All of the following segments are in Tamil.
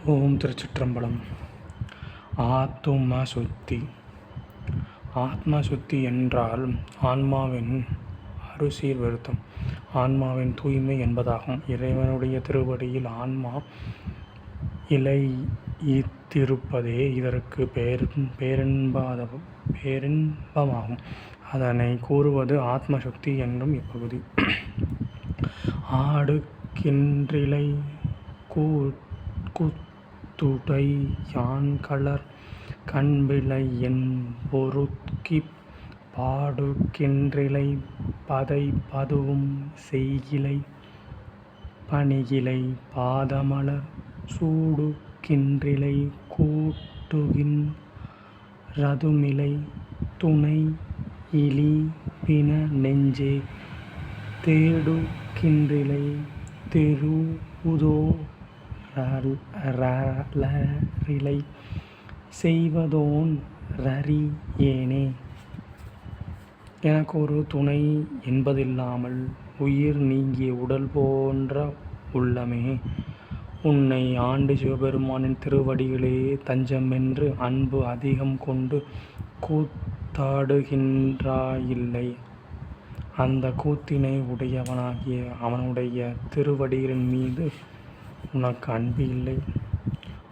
ஓம் திருச்சிற்றம்பலம். ஆத்தும சுத்தி. ஆத்ம சுத்தி என்றால் ஆன்மாவின் அருசீர் வருத்தம், ஆன்மாவின் தூய்மை என்பதாகும். இறைவனுடைய திருவடியில் ஆன்மா இலயித்திருப்பதே இதற்கு பேரின்பமாகும். அதனை கூறுவது ஆத்ம சுத்தி என்னும் இப்பகுதி. ஆடுகின்றிலை கூத்துடை யான்கலர் கண்பிலை என்பொருட்கிப் பாடுகின்றிலை பதைபதுவும் செய்கிலை பணிகிலை பாதமலர் சூடுகின்றிலை கூட்டுகின் றதுமிலை துணையிலிபின நெஞ்சே தேடுகின்றிலை தெருவுதோ ரலரிலை செய்வதோன் றறியேனே. எனக்கொரு துணை என்பதில்லாமல் உயிர் நீங்கிய உடல் போன்ற உள்ளமே உன்னை ஆண்டு சிவபெருமானின் திருவடிகளே தஞ்சமென்று அன்பு அதிகம் கொண்டு கூத்தாடுகின்றாயில்லை. அந்த கூத்தினை உடையவனாகிய அவனுடைய திருவடிகளின் மீது உனக்கு அன்பு இல்லை.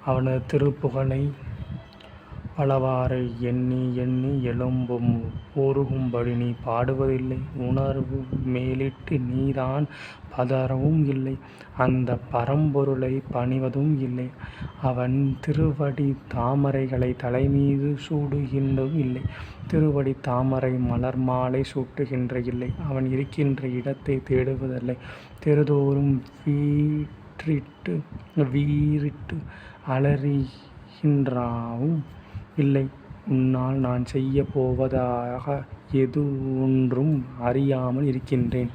அவனது திருப்புகழை பலவாறு எண்ணி எண்ணி எலும்பும் உருகும்படி நீ பாடுவதில்லை. உணர்வு மேலிட்டு நீதான் பதறவும் இல்லை. அந்த பரம்பொருளை பணிவதும் இல்லை. அவன் திருவடி தாமரைகளை தலைமீது சூடுகின்றதும் இல்லை. திருவடி தாமரை மலர் மாலை சூட்டுகின்ற இல்லை. அவன் இருக்கின்ற இடத்தை தேடுவதில்லை. தெருதோறும் வீறிட்டு அலறுகின்றாவும் இல்லை. உன்னால் நான் செய்யப் போவதாக எதுவொன்றும் அறியாமல் இருக்கின்றேன்.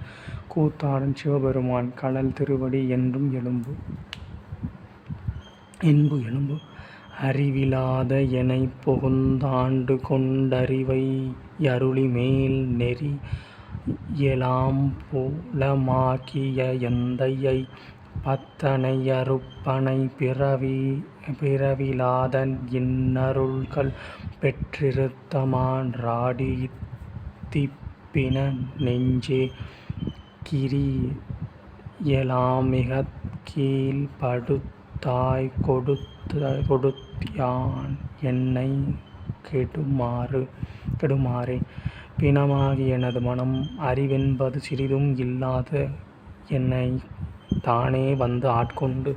கூத்தாடும் சிவபெருமான் கழல் திருவடி என்றும் எலும்பு அறிவிலாத எனைப் புகுந்தாண்டு கொண்டறிவை யருளி மேல் நெறியெலாம் புலமாக்கிய எந்தையை பத்தனை யறுப்பனை பிறவிலாத இன்னருள்கள் பெற்றிருத்தமா றாடித்திப்பின நெஞ்சே கிரியெலாம் மிகக் கீழ்ப்படுத்தாய் கொடுத்யான் என்னைக் கெடுமாறே. பிணமாகி எனது மனம் அறிவென்பது சிறிதும் இல்லாத என்னைத் தானே வந்து ஆட்கொண்டு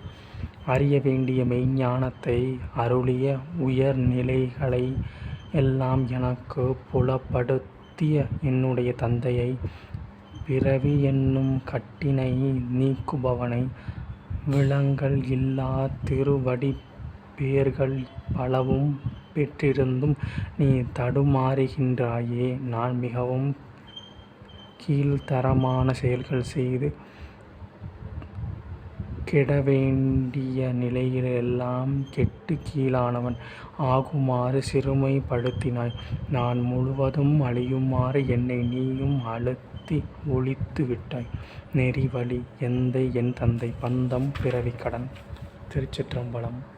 அறிய வேண்டிய மெய்ஞ்ஞானத்தை அருளிய உயர் நிலைகளை எல்லாம் எனக்குப் புலப்படுத்திய என்னுடைய தந்தையை பிறவி என்னும் கட்டினை நீக்குபவனை விலங்கல் இல்லாத் திருவடிப் பேர்கள் பலவும் பெற்றிருந்தும் நீ தடுமாறுகின்றாயே. நான் மிகவும் கீழ்த்தரமான செயல்கள் செய்து கெடவேண்டிய நிலையிலெல்லாம் கெட்டுக் கீழானவன் ஆகுமாறு சிறுமைப்படுத்தினாய். நான் முழுவதும் அழியுமாறு என்னை நீயும் அழுத்தி ஒழித்து விட்டாய். நெறி வழி எந்தை என் தந்தை பந்தம் பிறவிக்கடன். திருச்சிற்றம்பலம்.